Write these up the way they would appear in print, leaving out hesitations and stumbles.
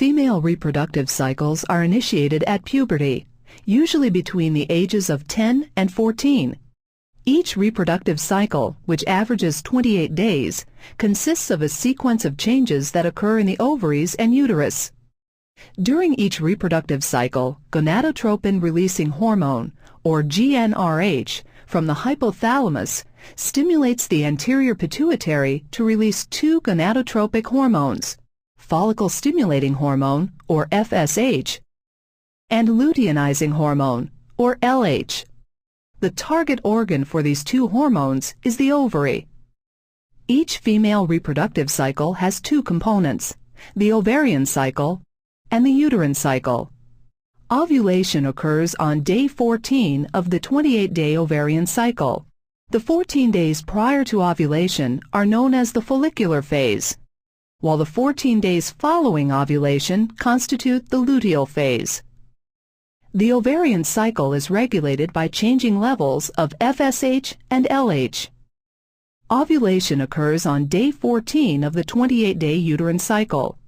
Female reproductive cycles are initiated at puberty, usually between the ages of 10 and 14. Each reproductive cycle, which averages 28 days, consists of a sequence of changes that occur in the ovaries and uterus. During each reproductive cycle, gonadotropin-releasing hormone, or GnRH, from the hypothalamus stimulates the anterior pituitary to release two gonadotropic hormones, follicle-stimulating hormone, or FSH, and luteinizing hormone, or LH. The target organ for these two hormones is the ovary. Each female reproductive cycle has two components, the ovarian cycle and the uterine cycle. Ovulation occurs on day 14 of the 28-day ovarian cycle. The 14 days prior to ovulation are known as the follicular phase, while the 14 days following ovulation constitute the luteal phase. The ovarian cycle is regulated by changing levels of FSH and LH. Ovulation occurs on day 14 of the 28-day uterine cycle.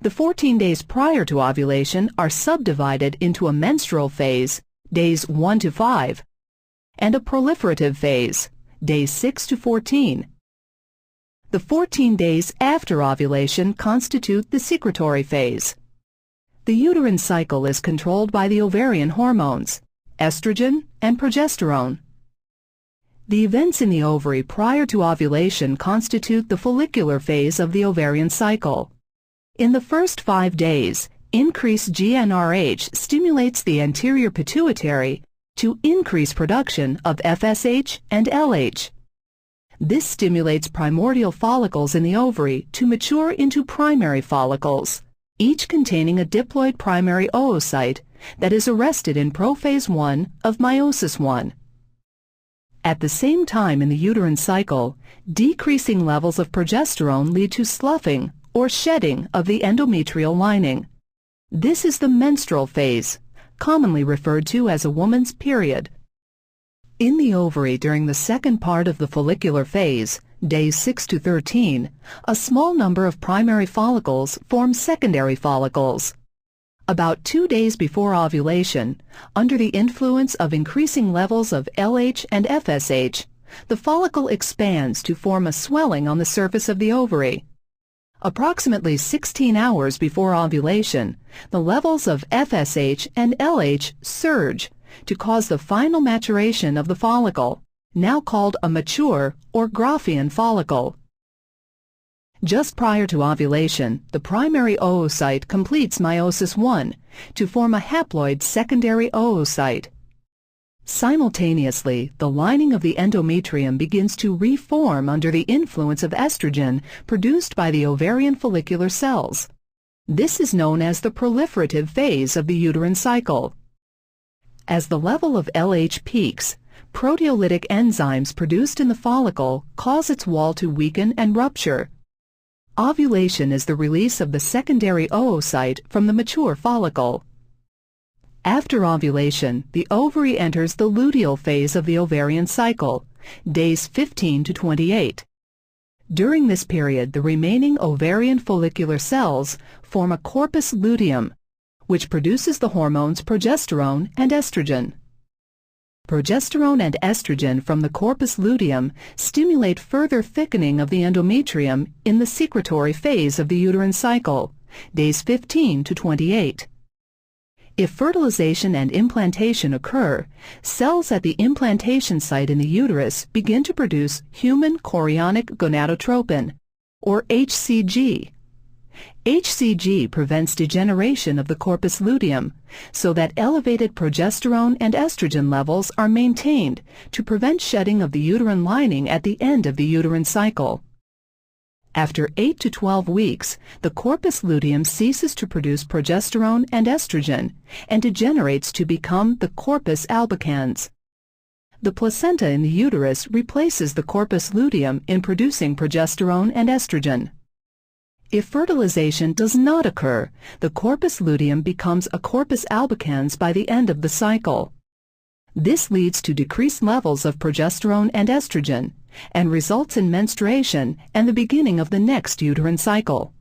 The 14 days prior to ovulation are subdivided into a menstrual phase, days 1 to 5, and a proliferative phase, days 6 to 14. The 14 days after ovulation constitute the secretory phase. The uterine cycle is controlled by the ovarian hormones, estrogen and progesterone. The events in the ovary prior to ovulation constitute the follicular phase of the ovarian cycle. In the first 5 days, increased GnRH stimulates the anterior pituitary to increase production of FSH and LH. This stimulates primordial follicles in the ovary to mature into primary follicles, each containing a diploid primary oocyte that is arrested in prophase 1 of meiosis I. At the same time in the uterine cycle, decreasing levels of progesterone lead to sloughing or shedding of the endometrial lining. This is the menstrual phase, commonly referred to as a woman's period. In the ovary during the second part of the follicular phase, days 6 to 13, a small number of primary follicles form secondary follicles. About 2 days before ovulation, under the influence of increasing levels of LH and FSH, the follicle expands to form a swelling on the surface of the ovary. Approximately 16 hours before ovulation, the levels of FSH and LH surge to cause the final maturation of the follicle, now called a mature or Graafian follicle. Just prior to ovulation, the primary oocyte completes meiosis I to form a haploid secondary oocyte. Simultaneously, the lining of the endometrium begins to reform under the influence of estrogen produced by the ovarian follicular cells. This is known as the proliferative phase of the uterine cycle. As the level of LH peaks, proteolytic enzymes produced in the follicle cause its wall to weaken and rupture. Ovulation is the release of the secondary oocyte from the mature follicle. After ovulation, the ovary enters the luteal phase of the ovarian cycle, days 15 to 28. During this period, the remaining ovarian follicular cells form a corpus luteum, which produces the hormones progesterone and estrogen. Progesterone and estrogen from the corpus luteum stimulate further thickening of the endometrium in the secretory phase of the uterine cycle, days 15 to 28. If fertilization and implantation occur, cells at the implantation site in the uterus begin to produce human chorionic gonadotropin, or HCG. HCG prevents degeneration of the corpus luteum, so that elevated progesterone and estrogen levels are maintained to prevent shedding of the uterine lining at the end of the uterine cycle. After 8 to 12 weeks, the corpus luteum ceases to produce progesterone and estrogen and degenerates to become the corpus albicans. The placenta in the uterus replaces the corpus luteum in producing progesterone and estrogen. If fertilization does not occur, the corpus luteum becomes a corpus albicans by the end of the cycle. This leads to decreased levels of progesterone and estrogen and results in menstruation and the beginning of the next uterine cycle.